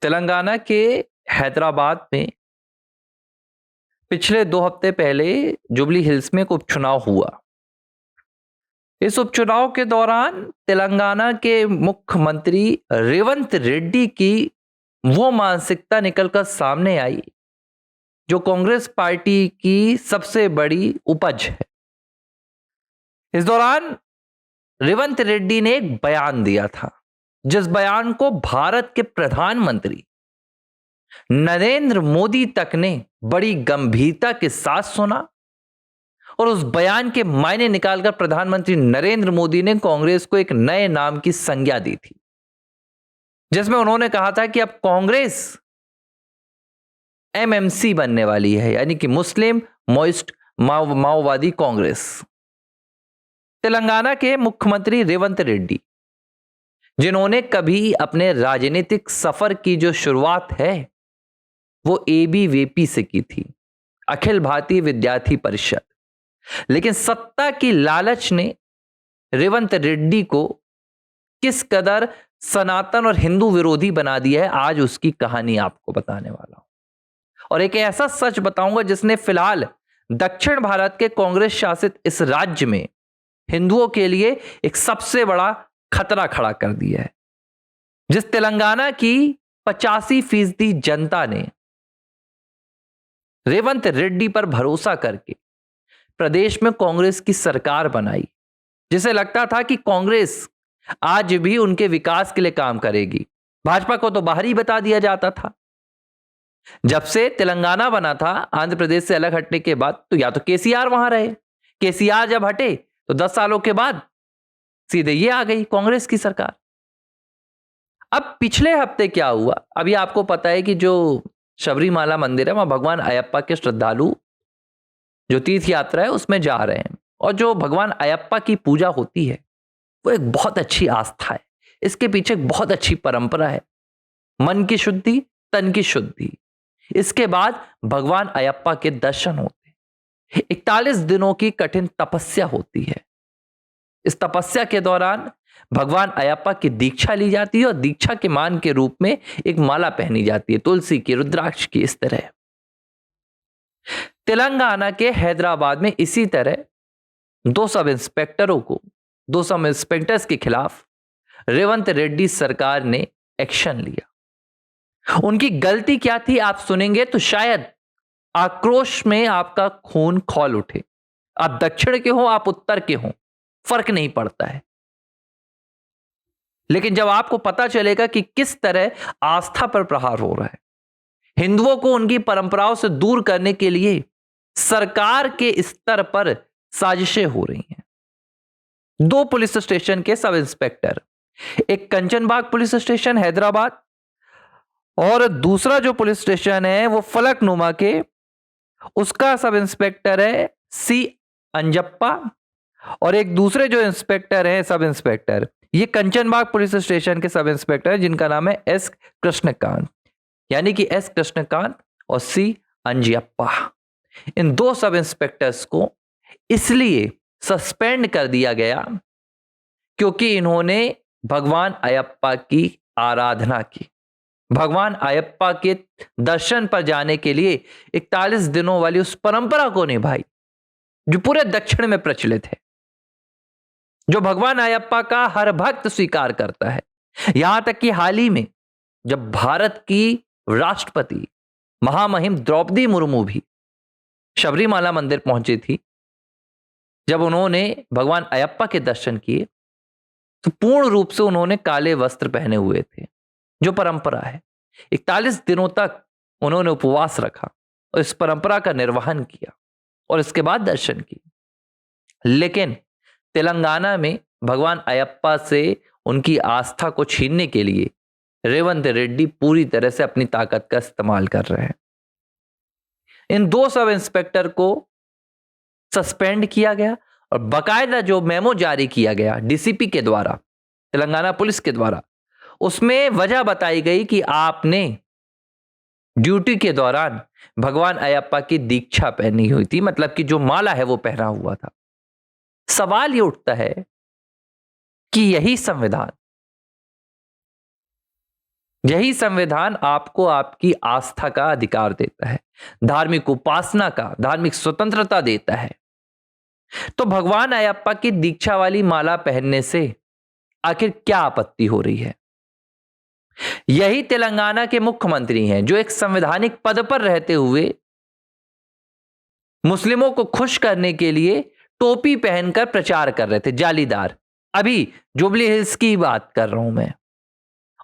तेलंगाना के हैदराबाद में पिछले 2 हफ्ते पहले जुबली हिल्स में एक उपचुनाव हुआ। इस उपचुनाव के दौरान तेलंगाना के मुख्यमंत्री रेवंत रेड्डी की वो मानसिकता निकलकर सामने आई जो कांग्रेस पार्टी की सबसे बड़ी उपज है। इस दौरान रेवंत रेड्डी ने एक बयान दिया था, जिस बयान को भारत के प्रधानमंत्री नरेंद्र मोदी तक ने बड़ी गंभीरता के साथ सुना और उस बयान के मायने निकालकर प्रधानमंत्री नरेंद्र मोदी ने कांग्रेस को एक नए नाम की संज्ञा दी थी, जिसमें उन्होंने कहा था कि अब कांग्रेस एमएमसी बनने वाली है, यानी कि मुस्लिम माओवादी कांग्रेस। तेलंगाना के मुख्यमंत्री रेवंत रेड्डी, जिन्होंने कभी अपने राजनीतिक सफर की जो शुरुआत है वो एबीवीपी से की थी, अखिल भारतीय विद्यार्थी परिषद, लेकिन सत्ता की लालच ने रेवंत रेड्डी को किस कदर सनातन और हिंदू विरोधी बना दिया है, आज उसकी कहानी आपको बताने वाला हूं। और एक ऐसा सच बताऊंगा जिसने फिलहाल दक्षिण भारत के कांग्रेस शासित इस राज्य में हिंदुओं के लिए एक सबसे बड़ा खतरा खड़ा कर दिया है। जिस तेलंगाना की 85% जनता ने रेवंत रेड्डी पर भरोसा करके प्रदेश में कांग्रेस की सरकार बनाई, जिसे लगता था कि कांग्रेस आज भी उनके विकास के लिए काम करेगी। भाजपा को तो बाहर ही बता दिया जाता था। जब से तेलंगाना बना था आंध्र प्रदेश से अलग हटने के बाद, तो या तो केसीआर वहां रहे, केसीआर जब हटे तो 10 सालों के बाद सीधे ये आ गई कांग्रेस की सरकार। अब पिछले हफ्ते क्या हुआ, अभी आपको पता है कि जो शबरीमाला मंदिर है वहां भगवान अयप्पा के श्रद्धालु जो तीर्थ यात्रा है उसमें जा रहे हैं, और जो भगवान अयप्पा की पूजा होती है वो एक बहुत अच्छी आस्था है। इसके पीछे एक बहुत अच्छी परंपरा है, मन की शुद्धि तन की शुद्धि। इसके बाद भगवान अयप्पा के दर्शन होते हैं। 41 दिनों की कठिन तपस्या होती है। इस तपस्या के दौरान भगवान अयप्पा की दीक्षा ली जाती है और दीक्षा के मान के रूप में एक माला पहनी जाती है, तुलसी की, रुद्राक्ष की। इस तरह तेलंगाना के हैदराबाद में इसी तरह 2 सब इंस्पेक्टर्स के खिलाफ रेवंत रेड्डी सरकार ने एक्शन लिया। उनकी गलती क्या थी आप सुनेंगे तो शायद आक्रोश में आपका खून खौल उठे। आप दक्षिण के हो, आप उत्तर के हो, फर्क नहीं पड़ता है। लेकिन जब आपको पता चलेगा कि किस तरह आस्था पर प्रहार हो रहा है, हिंदुओं को उनकी परंपराओं से दूर करने के लिए सरकार के स्तर पर साजिशें हो रही हैं। 2 पुलिस स्टेशन के सब इंस्पेक्टर, एक कंचनबाग पुलिस स्टेशन हैदराबाद और दूसरा जो पुलिस स्टेशन है वो फलकनुमा के, उसका सब इंस्पेक्टर है सी अंजप्पा, और एक दूसरे जो इंस्पेक्टर है सब इंस्पेक्टर, ये कंचनबाग पुलिस स्टेशन के सब इंस्पेक्टर जिनका नाम है एस कृष्णकांत, यानी कि एस कृष्णकांत और सी अंजियप्पा। इन 2 सब इंस्पेक्टर्स को इसलिए सस्पेंड कर दिया गया क्योंकि इन्होंने भगवान अयप्पा की आराधना की। भगवान अयप्पा के दर्शन पर जाने के लिए 41 दिनों वाली उस परंपरा को निभाई जो पूरे दक्षिण में प्रचलित है, जो भगवान अयप्पा का हर भक्त स्वीकार करता है। यहां तक कि हाल ही में जब भारत की राष्ट्रपति महामहिम द्रौपदी मुर्मू भी शबरीमाला मंदिर पहुंची थी, जब उन्होंने भगवान अयप्पा के दर्शन किए तो पूर्ण रूप से उन्होंने काले वस्त्र पहने हुए थे, जो परंपरा है। 41 दिनों तक उन्होंने उपवास रखा और इस परंपरा का निर्वहन किया और इसके बाद दर्शन किए। लेकिन तेलंगाना में भगवान अयप्पा से उनकी आस्था को छीनने के लिए रेवंत रेड्डी पूरी तरह से अपनी ताकत का इस्तेमाल कर रहे हैं। इन 2 सब इंस्पेक्टर को सस्पेंड किया गया और बकायदा जो मेमो जारी किया गया डीसीपी के द्वारा, तेलंगाना पुलिस के द्वारा, उसमें वजह बताई गई कि आपने ड्यूटी के दौरान भगवान अयप्पा की दीक्षा पहनी हुई थी, मतलब कि जो माला है वो पहना हुआ था। सवाल ये उठता है कि यही संविधान यही संविधान आपको आपकी आस्था का अधिकार देता है, धार्मिक उपासना का, धार्मिक स्वतंत्रता देता है। तो भगवान अयप्पा की दीक्षा वाली माला पहनने से आखिर क्या आपत्ति हो रही है? यही तेलंगाना के मुख्यमंत्री हैं जो एक संवैधानिक पद पर रहते हुए मुस्लिमों को खुश करने के लिए टोपी पहनकर प्रचार कर रहे थे, जालीदार। अभी जुबली हिल्स की बात कर रहा हूं मैं।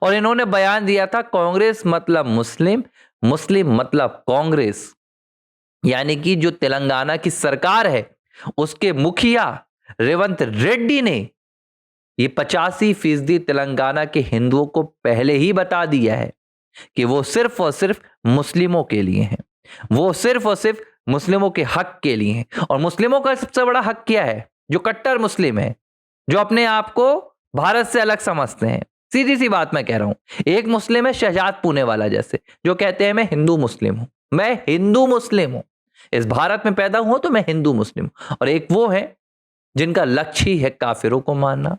और इन्होंने बयान दिया था कांग्रेस मतलब मुस्लिम, मुस्लिम मतलब कांग्रेस। यानी कि जो तेलंगाना की सरकार है उसके मुखिया रेवंत रेड्डी ने ये 85% तेलंगाना के हिंदुओं को पहले ही बता दिया है कि वो सिर्फ और सिर्फ मुस्लिमों के लिए हैं, वो सिर्फ और सिर्फ मुस्लिमों के हक के लिए हैं। और मुस्लिमों का सबसे बड़ा हक क्या है? जो कट्टर मुस्लिम है, जो अपने आप को भारत से अलग समझते हैं। सीधी सी बात मैं कह रहा हूं, एक मुस्लिम है शहजाद पूनेवाला जैसे, जो कहते हैं मैं हिंदू मुस्लिम हूं, मैं हिंदू मुस्लिम हूं, इस भारत में पैदा हुआ तो मैं हिंदू मुस्लिम हूं। और एक वो है जिनका लक्ष्य ही है काफिरों को मारना,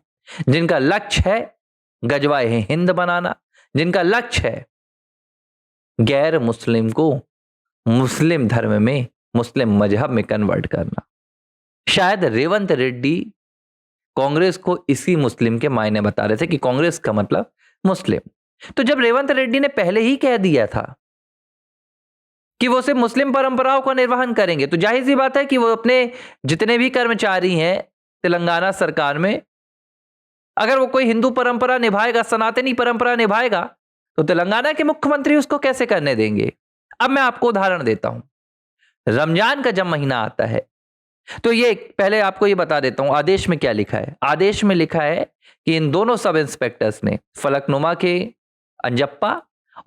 जिनका लक्ष्य है गजवाए हिंद बनाना, जिनका लक्ष्य है गैर मुस्लिम को मुस्लिम धर्म में, मुस्लिम मजहब में कन्वर्ट करना। शायद रेवंत रेड्डी कांग्रेस को इसी मुस्लिम के मायने बता रहे थे कि कांग्रेस का मतलब मुस्लिम। तो जब रेवंत रेड्डी ने पहले ही कह दिया था कि वो सिर्फ मुस्लिम परंपराओं का निर्वहन करेंगे, तो जाहिर सी बात है कि वो अपने जितने भी कर्मचारी हैं तेलंगाना सरकार में, अगर वो कोई हिंदू परंपरा निभाएगा, सनातनी परंपरा निभाएगा, तो तेलंगाना के मुख्यमंत्री उसको कैसे करने देंगे? अब मैं आपको उदाहरण देता हूं। रमजान का जब महीना आता है तो ये पहले आपको ये बता देता हूं आदेश में क्या लिखा है। आदेश में लिखा है कि इन दोनों सब इंस्पेक्टर्स ने, फलकनुमा के अंजप्पा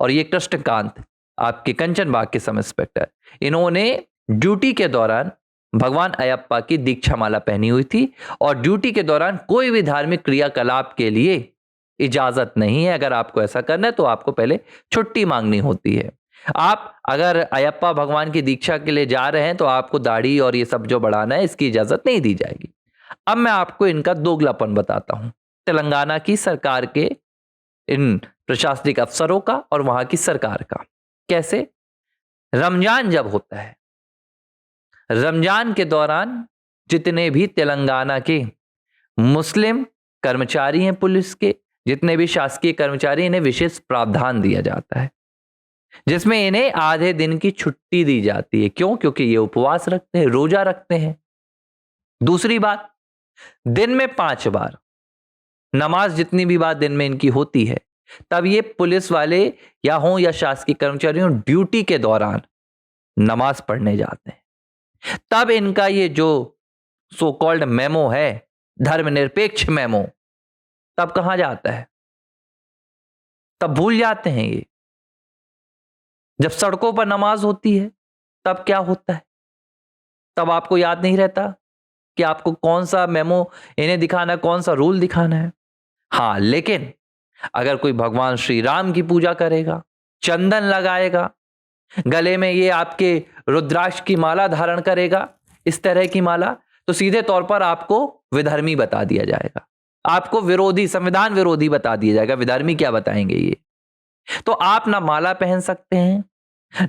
और ये कृष्णकांत आपके कंचनबाग के सब इंस्पेक्टर, इन्होंने ड्यूटी के दौरान भगवान अयप्पा की दीक्षा माला पहनी हुई थी और ड्यूटी के दौरान कोई भी धार्मिक क्रियाकलाप के लिए इजाजत नहीं है। अगर आपको ऐसा करना है तो आपको पहले छुट्टी मांगनी होती है। आप अगर अयप्पा भगवान की दीक्षा के लिए जा रहे हैं तो आपको दाढ़ी और ये सब जो बढ़ाना है इसकी इजाजत नहीं दी जाएगी। अब मैं आपको इनका दोगलापन बताता हूं, तेलंगाना की सरकार के इन प्रशासनिक अफसरों का और वहां की सरकार का। कैसे? रमजान जब होता है, रमजान के दौरान जितने भी तेलंगाना के मुस्लिम कर्मचारी हैं, पुलिस के जितने भी शासकीय कर्मचारी, इन्हें विशेष प्रावधान दिया जाता है जिसमें इन्हें आधे दिन की छुट्टी दी जाती है। क्यों? क्योंकि ये उपवास रखते हैं, रोजा रखते हैं। दूसरी बात, दिन में 5 बार नमाज, जितनी भी बात दिन में इनकी होती है, तब ये पुलिस वाले या हों या शासकीय कर्मचारी हों, ड्यूटी के दौरान नमाज पढ़ने जाते हैं। तब इनका ये जो सो कॉल्ड मेमो है, धर्मनिरपेक्ष मेमो, तब कहां जाता है? तब भूल जाते हैं ये। जब सड़कों पर नमाज होती है तब क्या होता है? तब आपको याद नहीं रहता कि आपको कौन सा मेमो इन्हें दिखाना है, कौन सा रूल दिखाना है। हाँ, लेकिन अगर कोई भगवान श्री राम की पूजा करेगा, चंदन लगाएगा, गले में ये आपके रुद्राक्ष की माला धारण करेगा, इस तरह की माला, तो सीधे तौर पर आपको विधर्मी बता दिया जाएगा, आपको विरोधी, संविधान विरोधी बता दिया जाएगा। विधर्मी क्या बताएंगे ये? तो आप ना माला पहन सकते हैं,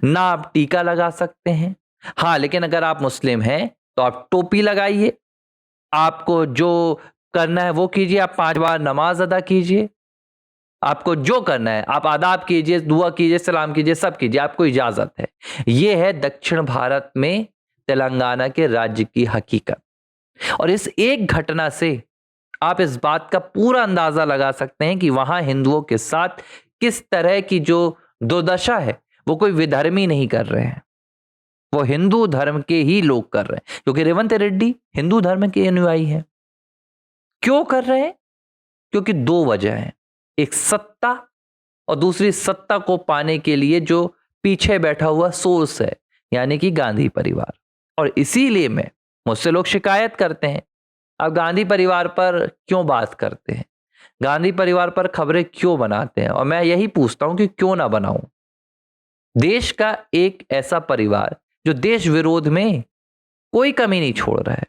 ना आप टीका लगा सकते हैं। हाँ, लेकिन अगर आप मुस्लिम हैं तो आप टोपी लगाइए, आपको जो करना है वो कीजिए, आप 5 बार नमाज अदा कीजिए, आपको जो करना है आप आदाब कीजिए, दुआ कीजिए, सलाम कीजिए, सब कीजिए, आपको इजाजत है। यह है दक्षिण भारत में तेलंगाना के राज्य की हकीकत। और इस एक घटना से आप इस बात का पूरा अंदाजा लगा सकते हैं कि वहां हिंदुओं के साथ किस तरह की जो दुर्दशा है, वो कोई विधर्मी नहीं कर रहे हैं, वो हिंदू धर्म के ही लोग कर रहे हैं। क्योंकि रेवंत रेड्डी हिंदू धर्म के अनुयायी हैं। क्यों कर रहे हैं? क्योंकि 2 वजह हैं, एक सत्ता और दूसरी सत्ता को पाने के लिए जो पीछे बैठा हुआ सोर्स है, यानी कि गांधी परिवार। और इसीलिए मुझसे लोग शिकायत करते हैं, अब गांधी परिवार पर क्यों बात करते हैं, गांधी परिवार पर खबरें क्यों बनाते हैं? और मैं यही पूछता हूं कि क्यों ना बनाऊं। देश का एक ऐसा परिवार जो देश विरोध में कोई कमी नहीं छोड़ रहा है,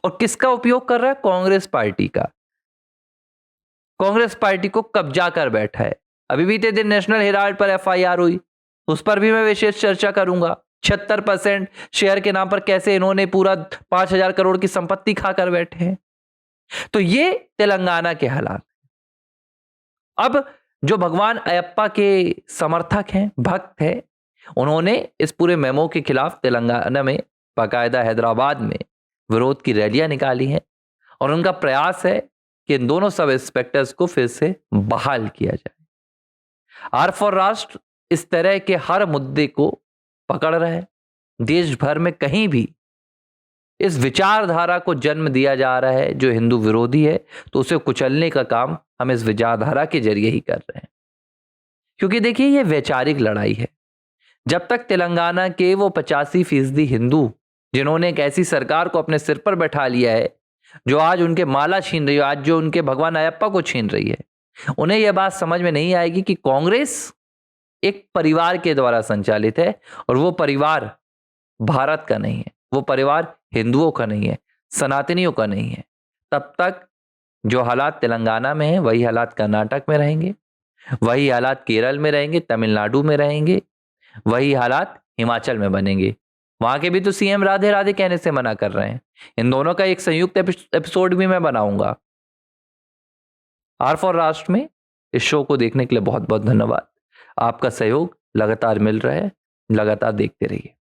और किसका उपयोग कर रहा है? कांग्रेस पार्टी का। कांग्रेस पार्टी को कब्जा कर बैठा है, अभी बीते दिन नेशनल हेराल्ड पर एफआईआर हुई, उस पर भी मैं विशेष चर्चा करूंगा। 76% शेयर के नाम पर कैसे इन्होंने पूरा 5,000 करोड़ की संपत्ति खाकर बैठे हैं। तो ये तेलंगाना के हालात। अब जो भगवान अयप्पा के समर्थक हैं, भक्त हैं, उन्होंने इस पूरे मेमो के खिलाफ तेलंगाना में बाकायदा हैदराबाद में विरोध की रैलियां निकाली हैं और उनका प्रयास है कि इन दोनों सब इंस्पेक्टर्स को फिर से बहाल किया जाए। आर फॉर राष्ट्र इस तरह के हर मुद्दे को पकड़ रहा है। देश भर में कहीं भी इस विचारधारा को जन्म दिया जा रहा है जो हिंदू विरोधी है, तो उसे कुचलने का काम हम इस विचारधारा के जरिए ही कर रहे हैं। क्योंकि देखिए, यह वैचारिक लड़ाई है। जब तक तेलंगाना के वो 85% हिंदू जिन्होंने एक ऐसी सरकार को अपने सिर पर बैठा लिया है जो आज उनके माला छीन रही है, आज जो उनके भगवान अयप्पा को छीन रही है, उन्हें यह बात समझ में नहीं आएगी कि कांग्रेस एक परिवार के द्वारा संचालित है और वो परिवार भारत का नहीं है, वो परिवार हिंदुओं का नहीं है, सनातनियों का नहीं है। तब तक जो हालात तेलंगाना में है वही हालात कर्नाटक में रहेंगे, वही हालात केरल में रहेंगे, तमिलनाडु में रहेंगे, वही हालात हिमाचल में बनेंगे। वहां के भी तो सीएम राधे राधे कहने से मना कर रहे हैं। इन दोनों का एक संयुक्त एपिसोड भी मैं बनाऊंगा। आर फॉर राष्ट्र में इस शो को देखने के लिए बहुत बहुत धन्यवाद। आपका सहयोग लगातार मिल रहा है, लगातार देखते रहिए।